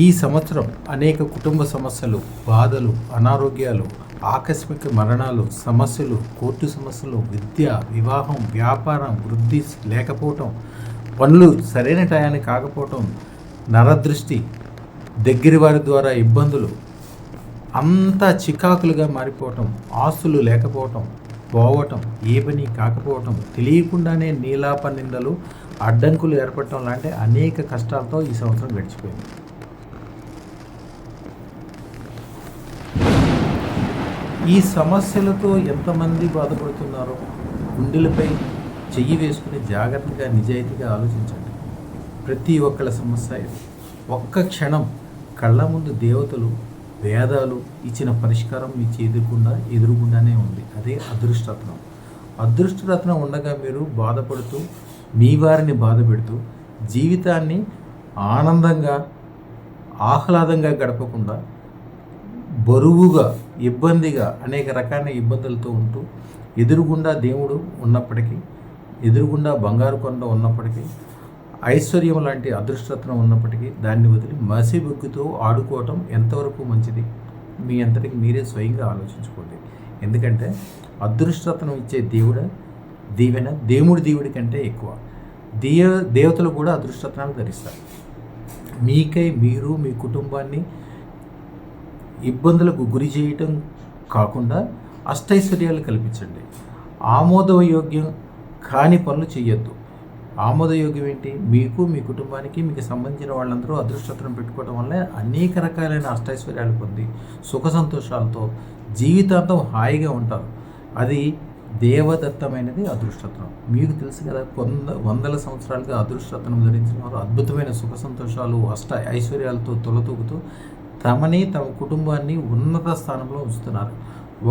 ఈ సంవత్సరం అనేక కుటుంబ సమస్యలు, బాధలు, అనారోగ్యాలు, ఆకస్మిక మరణాలు, సమస్యలు, కోర్టు సమస్యలు, విద్య, వివాహం, వ్యాపారం, వృద్ధి లేకపోవటం, పనులు సరైన టయానికి కాకపోవటం, నరదృష్టి, దగ్గర వారి ద్వారా ఇబ్బందులు, అంతా చికాకులుగా మారిపోవటం, ఆస్తులు లేకపోవటం, పోవటం, ఏ పని కాకపోవటం, తెలియకుండానే నీలాప నిందలు, అడ్డంకులు ఏర్పడటం లాంటి అనేక కష్టాలతో ఈ సంవత్సరం గడిచిపోయింది. ఈ సమస్యలతో ఎంతమంది బాధపడుతున్నారో గుండెలపై చెయ్యి వేసుకుని జాగ్రత్తగా నిజాయితీగా ఆలోచించండి. ప్రతి ఒక్కళ్ళ సమస్య ఇది. ఒక్క క్షణం కళ్ళ ముందు దేవతలు, వేదాలు ఇచ్చిన పరిష్కారం మీ ఎదురుగుండానే ఉంది. అదే అదృష్టరత్నం. అదృష్టరత్నం ఉండగా మీరు బాధపడుతూ, మీ వారిని బాధ పెడుతూ, జీవితాన్ని ఆనందంగా, ఆహ్లాదంగా గడపకుండా బరువుగా, ఇబ్బందిగా, అనేక రకాల ఇబ్బందులతో ఉంటూ, ఎదురుగుండా దేవుడు ఉన్నప్పటికీ, ఎదురుగుండా బంగారు కొండ ఉన్నప్పటికీ, ఐశ్వర్యం లాంటి అదృష్టరత్నం ఉన్నప్పటికీ దాన్ని వదిలి మసిబుగ్గుతో ఆడుకోవటం ఎంతవరకు మంచిది? మీ అంతటికి మీరే స్వయంగా ఆలోచించుకోండి. ఎందుకంటే అదృష్టరత్నం ఇచ్చే దీవెన దేవుడి కంటే ఎక్కువ. దేవతలు కూడా అదృష్టరత్నాలు ధరిస్తారు. మీకై మీరు మీ కుటుంబాన్ని ఇబ్బందులకు గురి చేయటం కాకుండా అష్టైశ్వర్యాలు కల్పించండి. ఆమోదయోగ్యం కాని పనులు చేయొద్దు. ఆమోదయోగ్యం ఏంటి? మీకు, మీ కుటుంబానికి, మీకు సంబంధించిన వాళ్ళందరూ అదృష్టరత్నం పెట్టుకోవడం వల్ల అనేక రకాలైన అష్టైశ్వర్యాలు పొంది సుఖ సంతోషాలతో జీవితాంతం హాయిగా ఉంటారు. అది దేవదత్తమైనది అదృష్టరత్నం. మీకు తెలుసు కదా, వందల సంవత్సరాలుగా అదృష్టరత్నం ధరించిన వారు అద్భుతమైన సుఖ సంతోషాలు, ఐశ్వర్యాలతో తొలతూగుతూ తమని, తమ కుటుంబాన్ని ఉన్నత స్థానంలో ఉంచుతున్నారు.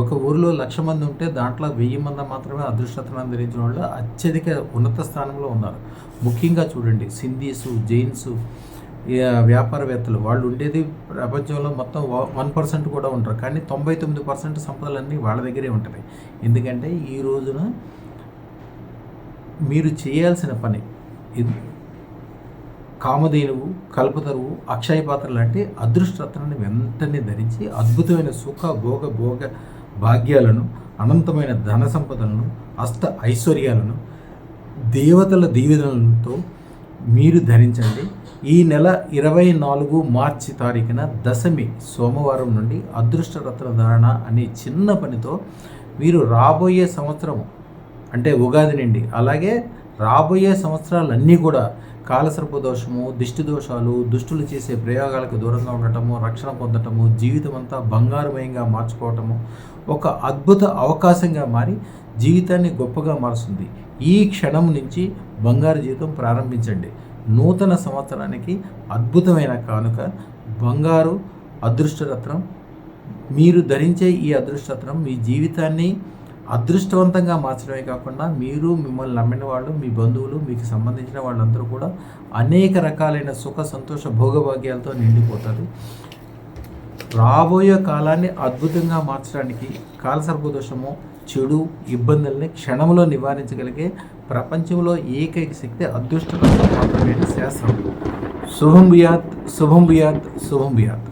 ఒక ఊరిలో 1,00,000 మంది ఉంటే దాంట్లో 1000 మంది మాత్రమే అదృష్టరత్నం ధరించిన వాళ్ళు అత్యధిక ఉన్నత స్థానంలో ఉన్నారు. ముఖ్యంగా చూడండి, సింధీసు, జైన్సు, వ్యాపారవేత్తలు, వాళ్ళు ఉండేది ప్రపంచంలో మొత్తం 1% కూడా ఉంటారు. కానీ 99% సంపదలన్నీ వాళ్ళ దగ్గరే ఉంటాయి. ఎందుకంటే ఈ రోజున మీరు చేయాల్సిన పని కామధేనువు, కల్పతరువు, అక్షయ పాత్ర లాంటి అదృష్టరత్నాన్ని వెంటనే ధరించి అద్భుతమైన సుఖ భోగ భాగ్యాలను, అనంతమైన ధన సంపదలను, ఐశ్వర్యాలను, దేవతల దీవెనలతో మీరు ధరించండి. ఈ నెల 24 మార్చి తారీఖున దశమి సోమవారం నుండి అదృష్టరత్న ధారణ అనే చిన్న పనితో మీరు రాబోయే సంవత్సరం అంటే ఉగాది నుండి, అలాగే రాబోయే సంవత్సరాలన్నీ కూడా కాలసర్ప దోషము, దిష్టి దోషాలు, దుష్టులు చేసే ప్రయోగాలకు దూరంగా ఉండటము, రక్షణ పొందటము, జీవితం అంతా బంగారుమయంగా మార్చుకోవటము ఒక అద్భుత అవకాశంగా మారి జీవితాన్ని గొప్పగా మారుస్తుంది. ఈ క్షణం నుంచి బంగారు జీవితం ప్రారంభించండి. నూతన సంవత్సరానికి అద్భుతమైన కానుక బంగారు అదృష్టరత్నం. మీరు ధరించే ఈ అదృష్టరత్నం మీ జీవితాన్ని అదృష్టవంతంగా మార్చడమే కాకుండా మీరు, మిమ్మల్ని నమ్మిన వాళ్ళు, మీ బంధువులు, మీకు సంబంధించిన వాళ్ళందరూ కూడా అనేక రకాలైన సుఖ సంతోష భోగభాగ్యాలతో నిండిపోతారు. రాబోయే కాలాన్ని అద్భుతంగా మార్చడానికి కాలసర్పదోషము, చెడు ఇబ్బందుల్ని క్షణంలో నివారించగలిగే ప్రపంచంలో ఏకైక శక్తి అదృష్టరత్నం మాత్రమే శాస్త్రం. శుభం భూయాత్, శుభం భూయాత్, శుభం భూయాత్.